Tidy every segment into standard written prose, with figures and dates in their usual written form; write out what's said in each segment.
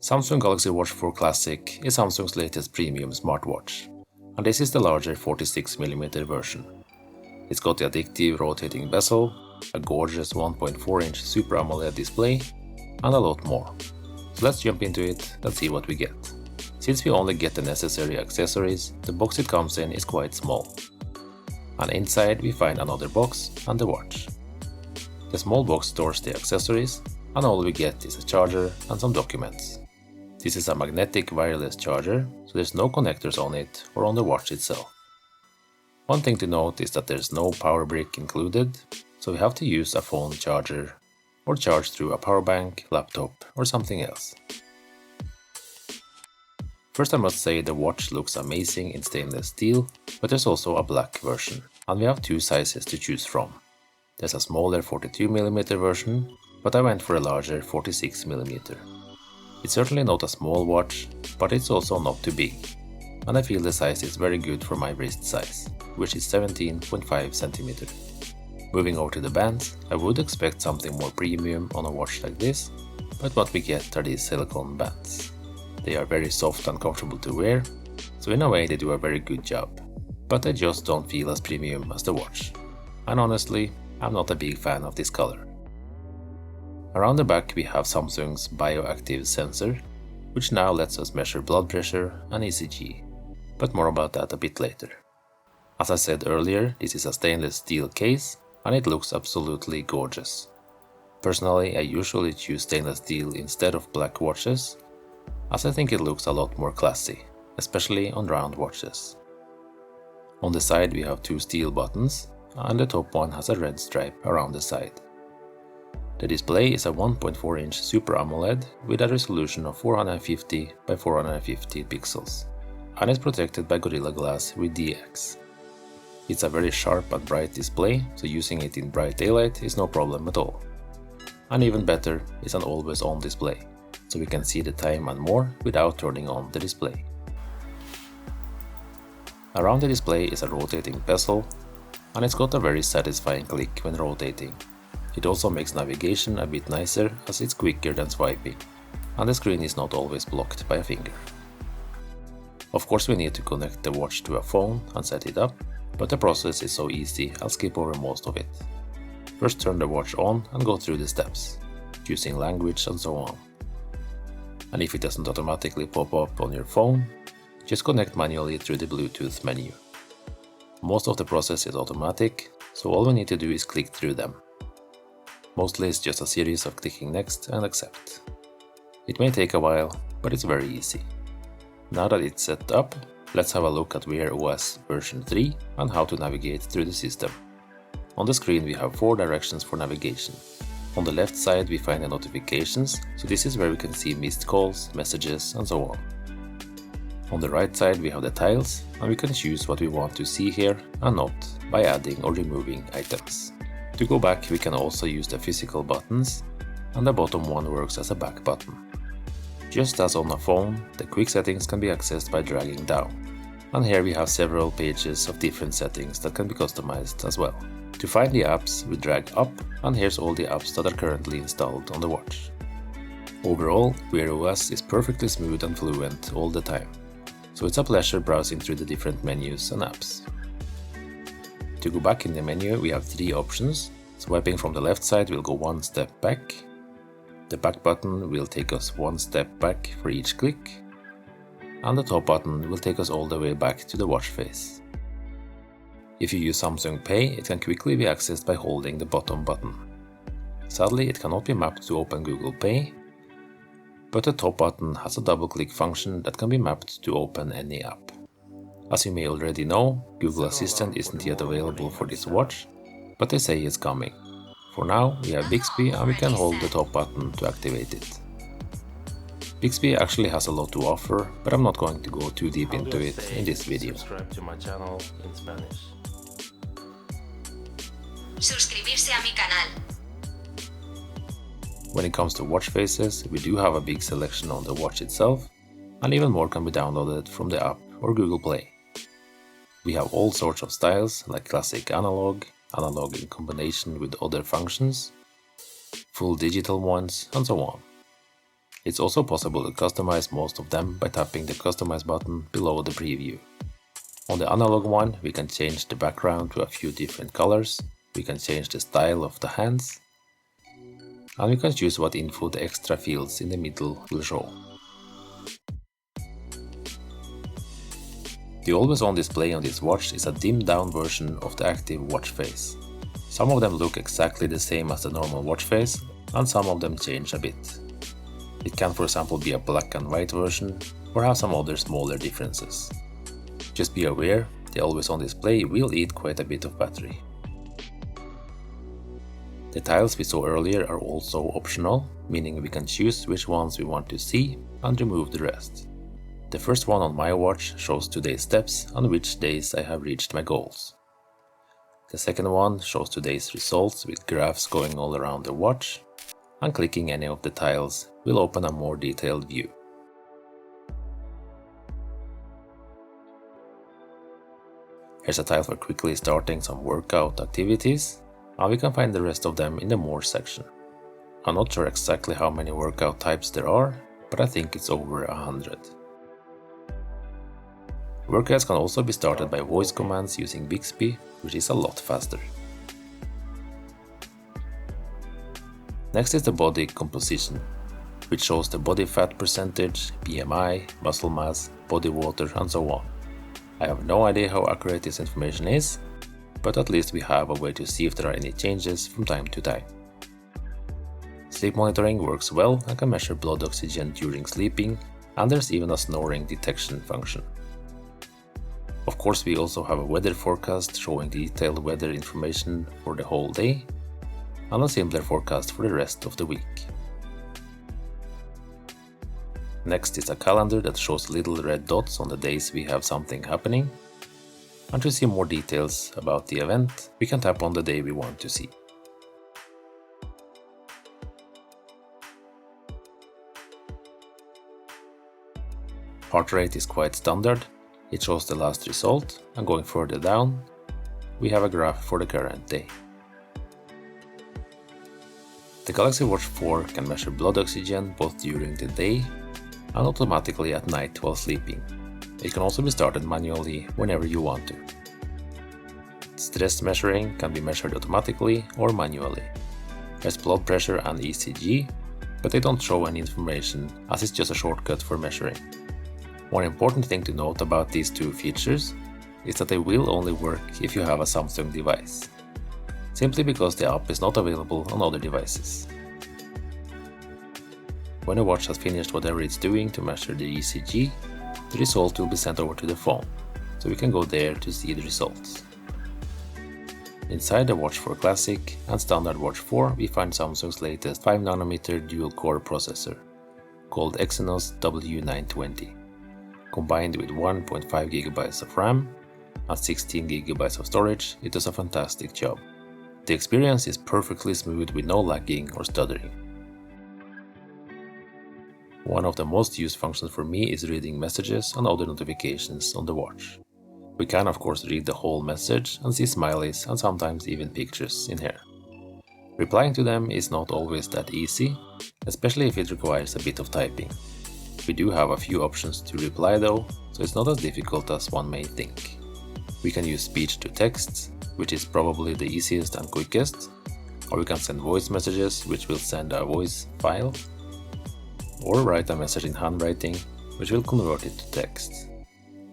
Samsung Galaxy Watch 4 Classic is Samsung's latest premium smartwatch, and this is the larger 46mm version. It's got the addictive rotating bezel, a gorgeous 1.4-inch Super AMOLED display, and a lot more. So let's jump into it and see what we get. Since we only get the necessary accessories, the box it comes in is quite small. And inside we find another box and the watch. The small box stores the accessories, and all we get is a charger and some documents. This is a magnetic wireless charger, so there's no connectors on it or on the watch itself. One thing to note is that there's no power brick included, so we have to use a phone charger or charge through a power bank, laptop or something else. First I must say the watch looks amazing in stainless steel, but there's also a black version, and we have two sizes to choose from. There's a smaller 42mm version, but I went for a larger 46mm. It's certainly not a small watch, but it's also not too big, and I feel the size is very good for my wrist size, which is 17.5cm. Moving over to the bands, I would expect something more premium on a watch like this, but what we get are these silicone bands. They are very soft and comfortable to wear, so in a way they do a very good job, but they just don't feel as premium as the watch. And honestly, I'm not a big fan of this color. Around the back we have Samsung's bioactive sensor, which now lets us measure blood pressure and ECG, but more about that a bit later. As I said earlier, this is a stainless steel case and it looks absolutely gorgeous. Personally, I usually choose stainless steel instead of black watches, as I think it looks a lot more classy, especially on round watches. On the side we have two steel buttons, and the top one has a red stripe around the side. The display is a 1.4-inch Super AMOLED with a resolution of 450 by 450 pixels, and is protected by Gorilla Glass with DX. It's a very sharp and bright display, so using it in bright daylight is no problem at all. And even better, it's an always-on display, so we can see the time and more without turning on the display. Around the display is a rotating bezel, and it's got a very satisfying click when rotating. It also makes navigation a bit nicer as it's quicker than swiping, and the screen is not always blocked by a finger. Of course we need to connect the watch to a phone and set it up, but the process is so easy I'll skip over most of it. First turn the watch on and go through the steps, choosing language and so on. And if it doesn't automatically pop up on your phone, just connect manually through the Bluetooth menu. Most of the process is automatic, so all we need to do is click through them. Mostly it's just a series of clicking next and accept. It may take a while, but it's very easy. Now that it's set up, let's have a look at Wear OS version 3 and how to navigate through the system. On the screen we have 4 directions for navigation. On the left side we find the notifications, so this is where we can see missed calls, messages and so on. On the right side we have the tiles, and we can choose what we want to see here and not by adding or removing items. To go back we can also use the physical buttons, and the bottom one works as a back button. Just as on a phone, the quick settings can be accessed by dragging down, and here we have several pages of different settings that can be customized as well. To find the apps we drag up, and here's all the apps that are currently installed on the watch. Overall, Wear OS is perfectly smooth and fluent all the time, so it's a pleasure browsing through the different menus and apps. To go back in the menu we have 3 options. Swiping from the left side will go 1 step back. The back button will take us 1 step back for each click. And the top button will take us all the way back to the watch face. If you use Samsung Pay, it can quickly be accessed by holding the bottom button. Sadly, it cannot be mapped to open Google Pay, but the top button has a double-click function that can be mapped to open any app. As you may already know, Google Assistant isn't yet available for this watch, but they say it's coming. For now, we have Bixby and we can hold the top button to activate it. Bixby actually has a lot to offer, but I'm not going to go too deep into it in this video. Subscribe to my channel in Spanish. Suscribirse a mi canal. When it comes to watch faces, we do have a big selection on the watch itself, and even more can be downloaded from the app or Google Play. We have all sorts of styles like classic analog, analog in combination with other functions, full digital ones and so on. It's also possible to customize most of them by tapping the Customize button below the preview. On the analog one, we can change the background to a few different colors, we can change the style of the hands, and we can choose what info the extra fields in the middle will show. The always on display on this watch is a dimmed down version of the active watch face. Some of them look exactly the same as the normal watch face, and some of them change a bit. It can for example be a black and white version, or have some other smaller differences. Just be aware, the always on display will eat quite a bit of battery. The tiles we saw earlier are also optional, meaning we can choose which ones we want to see and remove the rest. The first one on my watch shows today's steps and which days I have reached my goals. The second one shows today's results with graphs going all around the watch, and clicking any of the tiles will open a more detailed view. Here's a tile for quickly starting some workout activities, and we can find the rest of them in the More section. I'm not sure exactly how many workout types there are, but I think it's over 100. Workouts can also be started by voice commands using Bixby, which is a lot faster. Next is the body composition, which shows the body fat percentage, BMI, muscle mass, body water, and so on. I have no idea how accurate this information is, but at least we have a way to see if there are any changes from time to time. Sleep monitoring works well and can measure blood oxygen during sleeping, and there's even a snoring detection function. Of course, we also have a weather forecast showing detailed weather information for the whole day, and a similar forecast for the rest of the week. Next is a calendar that shows little red dots on the days we have something happening, and to see more details about the event, we can tap on the day we want to see. Heart rate is quite standard. It shows the last result, and going further down, we have a graph for the current day. The Galaxy Watch 4 can measure blood oxygen both during the day and automatically at night while sleeping. It can also be started manually whenever you want to. Stress measuring can be measured automatically or manually. There's blood pressure and ECG, but they don't show any information as it's just a shortcut for measuring. One important thing to note about these two features is that they will only work if you have a Samsung device, simply because the app is not available on other devices. When a watch has finished whatever it's doing to measure the ECG, the result will be sent over to the phone, so we can go there to see the results. Inside the Watch 4 Classic and standard Watch 4 we find Samsung's latest 5nm dual-core processor, called Exynos W920. Combined with 1.5GB of RAM and 16GB of storage, it does a fantastic job. The experience is perfectly smooth with no lagging or stuttering. One of the most used functions for me is reading messages and other notifications on the watch. We can of course read the whole message and see smileys and sometimes even pictures in here. Replying to them is not always that easy, especially if it requires a bit of typing. We do have a few options to reply though, so it's not as difficult as one may think. We can use speech to text, which is probably the easiest and quickest, or we can send voice messages, which will send a voice file, or write a message in handwriting, which will convert it to text,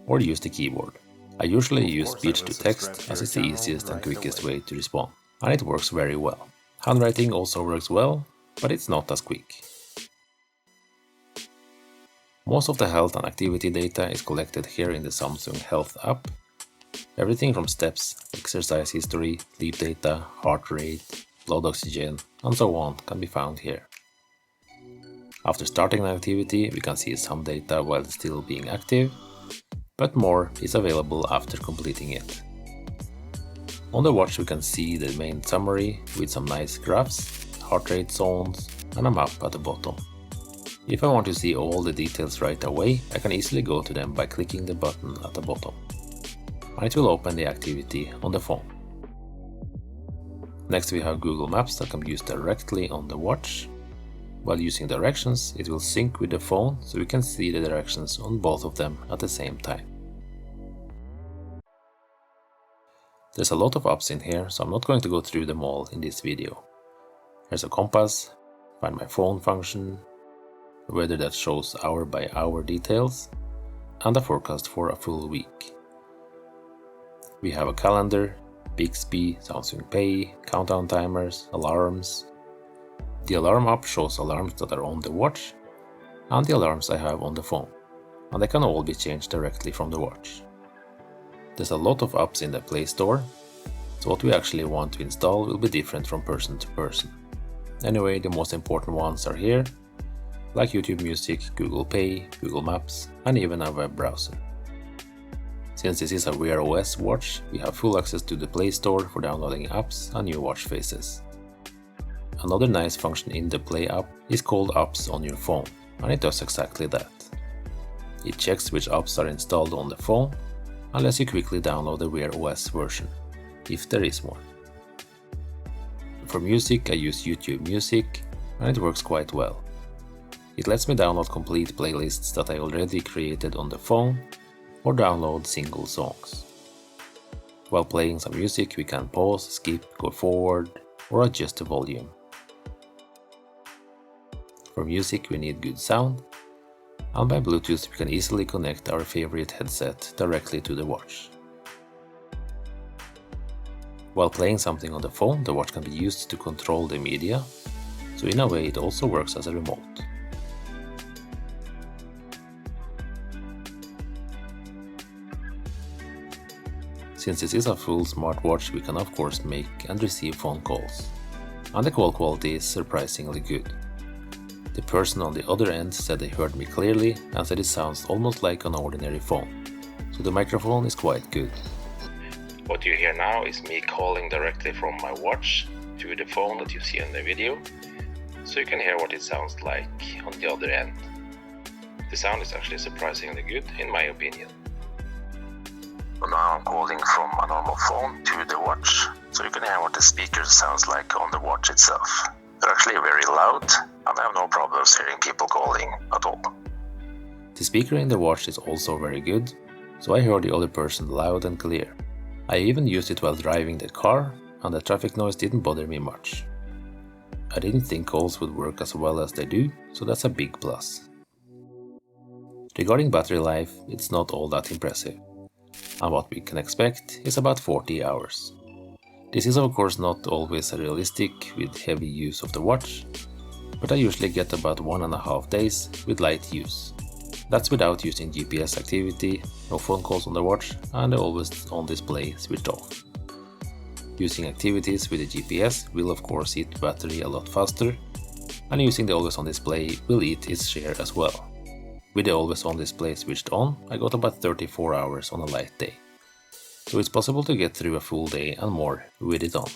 or use the keyboard. I usually use speech to text as it's the easiest and quickest way to respond, and it works very well. Handwriting also works well, but it's not as quick. Most of the health and activity data is collected here in the Samsung Health app. Everything from steps, exercise history, sleep data, heart rate, blood oxygen, and so on can be found here. After starting an activity, we can see some data while still being active, but more is available after completing it. On the watch we can see the main summary with some nice graphs, heart rate zones, and a map at the bottom. If I want to see all the details right away, I can easily go to them by clicking the button at the bottom, and it will open the activity on the phone. Next we have Google Maps that can be used directly on the watch. While using directions, it will sync with the phone so we can see the directions on both of them at the same time. There's a lot of apps in here, so I'm not going to go through them all in this video. There's a compass, find my phone function, a weather that shows hour by hour details, and a forecast for a full week. We have a calendar, Bixby, Samsung Pay, countdown timers, alarms. The alarm app shows alarms that are on the watch and the alarms I have on the phone, and they can all be changed directly from the watch. There's a lot of apps in the Play Store, so what we actually want to install will be different from person to person. Anyway, the most important ones are here, like YouTube Music, Google Pay, Google Maps, and even a web browser. Since this is a Wear OS watch, we have full access to the Play Store for downloading apps and new watch faces. Another nice function in the Play app is called Apps on your phone, and it does exactly that. It checks which apps are installed on the phone and lets you quickly download the Wear OS version, if there is one. For music, I use YouTube Music, and it works quite well. It lets me download complete playlists that I already created on the phone, or download single songs. While playing some music, we can pause, skip, go forward, or adjust the volume. For music, we need good sound, and by Bluetooth we can easily connect our favorite headset directly to the watch. While playing something on the phone, the watch can be used to control the media, so in a way it also works as a remote. Since this is a full smartwatch, we can of course make and receive phone calls, and the call quality is surprisingly good. The person on the other end said they heard me clearly and said it sounds almost like an ordinary phone, so the microphone is quite good. What you hear now is me calling directly from my watch to the phone that you see in the video, so you can hear what it sounds like on the other end. The sound is actually surprisingly good in my opinion. Now I'm calling from a normal phone to the watch, so you can hear what the speaker sounds like on the watch itself. They're actually very loud, and I have no problems hearing people calling at all. The speaker in the watch is also very good, so I heard the other person loud and clear. I even used it while driving the car, and the traffic noise didn't bother me much. I didn't think calls would work as well as they do, so that's a big plus. Regarding battery life, it's not all that impressive, and what we can expect is about 40 hours. This is of course not always realistic with heavy use of the watch, but I usually get about 1.5 days with light use. That's without using GPS activity, no phone calls on the watch, and the always on display switched off. Using activities with the GPS will of course eat battery a lot faster, and using the always on display will eat its share as well. With the always on display switched on, I got about 34 hours on a light day. So it's possible to get through a full day and more with it on.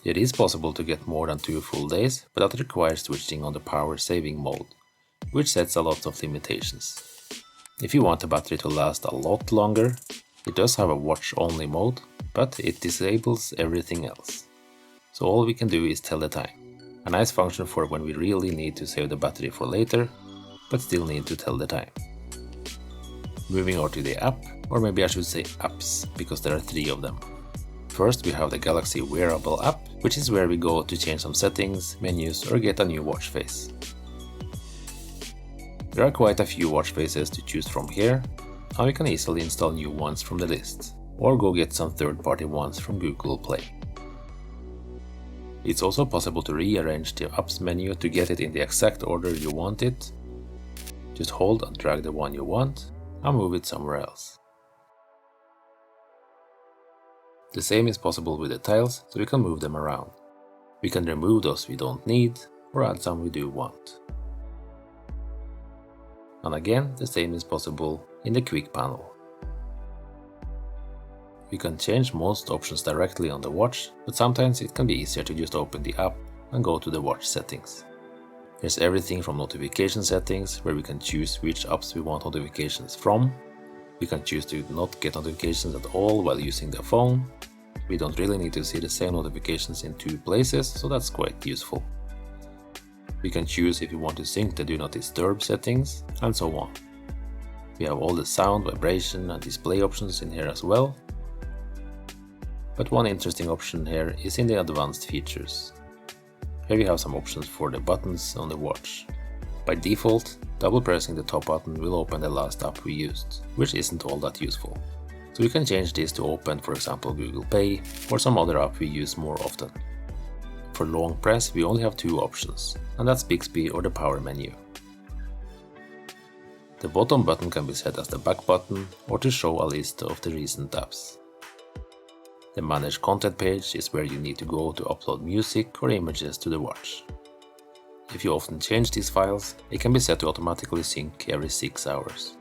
It is possible to get more than 2 full days, but that requires switching on the power saving mode, which sets a lot of limitations. If you want the battery to last a lot longer, it does have a watch only mode, but it disables everything else. So all we can do is tell the time. A nice function for when we really need to save the battery for later, but still need to tell the time. Moving over to the app, or maybe I should say apps, because there are 3 of them. First we have the Galaxy Wearable App, which is where we go to change some settings, menus, or get a new watch face. There are quite a few watch faces to choose from here, and we can easily install new ones from the list, or go get some third-party ones from Google Play. It's also possible to rearrange the apps menu to get it in the exact order you want it. Just hold and drag the one you want, and move it somewhere else. The same is possible with the tiles, so we can move them around. We can remove those we don't need, or add some we do want. And again, the same is possible in the quick panel. We can change most options directly on the watch, but sometimes it can be easier to just open the app and go to the watch settings. There's everything from notification settings, where we can choose which apps we want notifications from. We can choose to not get notifications at all while using the phone. We don't really need to see the same notifications in 2 places, so that's quite useful. We can choose if you want to sync the Do Not Disturb settings, and so on. We have all the sound, vibration and display options in here as well. But one interesting option here is in the advanced features. Here we have some options for the buttons on the watch. By default, double pressing the top button will open the last app we used, which isn't all that useful. So we can change this to open, for example, Google Pay or some other app we use more often. For long press we only have two options, and that's Bixby or the power menu. The bottom button can be set as the back button or to show a list of the recent apps. The Manage Content page is where you need to go to upload music or images to the watch. If you often change these files, it can be set to automatically sync every 6 hours.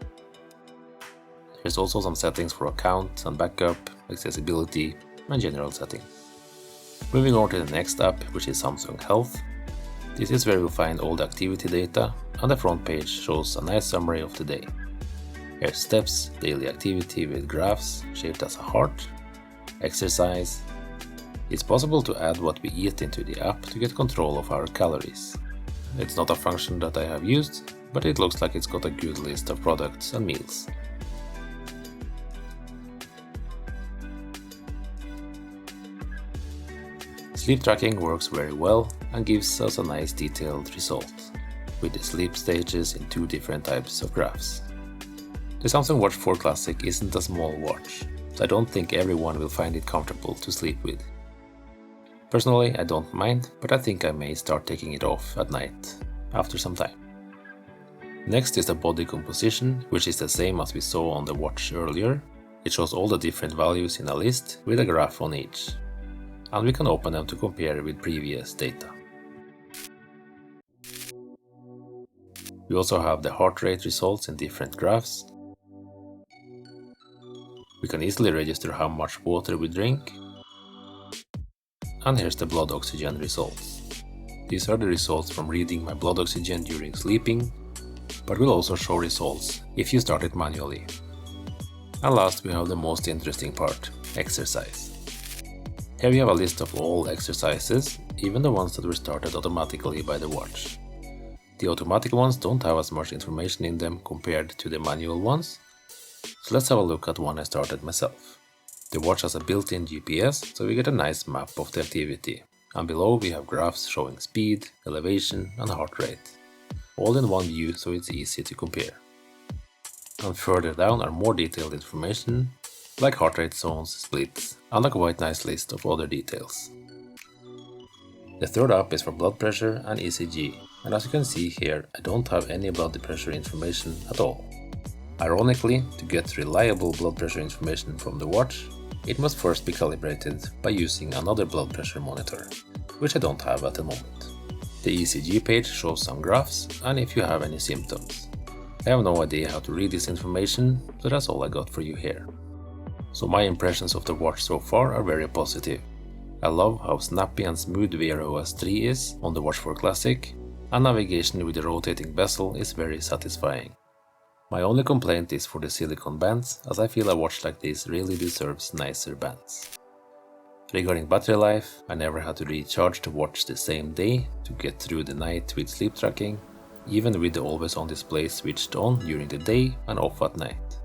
There's also some settings for account and backup, accessibility and general settings. Moving on to the next app, which is Samsung Health. This is where you'll find all the activity data, and the front page shows a nice summary of the day. Here's steps, daily activity with graphs shaped as a heart, exercise. It's possible to add what we eat into the app to get control of our calories. It's not a function that I have used, but it looks like it's got a good list of products and meals. Sleep tracking works very well and gives us a nice detailed result, with the sleep stages in 2 different types of graphs. The Samsung Watch 4 Classic isn't a small watch, so I don't think everyone will find it comfortable to sleep with. Personally, I don't mind, but I think I may start taking it off at night, after some time. Next is the body composition, which is the same as we saw on the watch earlier. It shows all the different values in a list with a graph on each, and we can open them to compare with previous data. We also have the heart rate results in different graphs. We can easily register how much water we drink. And here's the blood oxygen results. These are the results from reading my blood oxygen during sleeping, but will also show results if you start it manually. And last we have the most interesting part, exercise. Here we have a list of all exercises, even the ones that were started automatically by the watch. The automatic ones don't have as much information in them compared to the manual ones, so let's have a look at one I started myself. The watch has a built-in GPS, so we get a nice map of the activity, and below we have graphs showing speed, elevation and heart rate, all in one view so it's easy to compare. And further down are more detailed information, like heart rate zones, splits, and a quite nice list of other details. The third app is for blood pressure and ECG, and as you can see here, I don't have any blood pressure information at all. Ironically, to get reliable blood pressure information from the watch, it must first be calibrated by using another blood pressure monitor, which I don't have at the moment. The ECG page shows some graphs and if you have any symptoms. I have no idea how to read this information, so that's all I got for you here. So my impressions of the watch so far are very positive. I love how snappy and smooth Wear OS 3 is on the Watch 4 Classic, and navigation with the rotating bezel is very satisfying. My only complaint is for the silicone bands, as I feel a watch like this really deserves nicer bands. Regarding battery life, I never had to recharge the watch the same day to get through the night with sleep tracking, even with the always on display switched on during the day and off at night.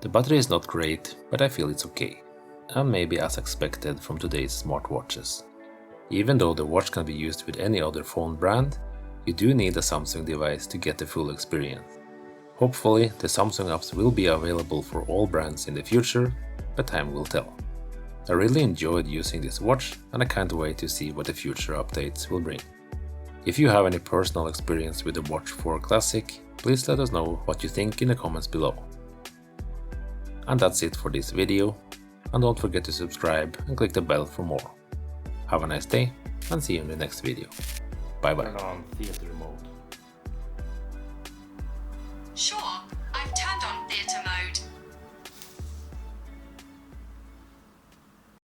The battery is not great, but I feel it's okay, and maybe as expected from today's smartwatches. Even though the watch can be used with any other phone brand, you do need a Samsung device to get the full experience. Hopefully, the Samsung apps will be available for all brands in the future, but time will tell. I really enjoyed using this watch, and I can't wait to see what the future updates will bring. If you have any personal experience with the Watch 4 Classic, please let us know what you think in the comments below. And that's it for this video, and don't forget to subscribe and click the bell for more. Have a nice day, and see you in the next video. Bye bye. Turn on theater mode. Sure, I've turned on theatre mode.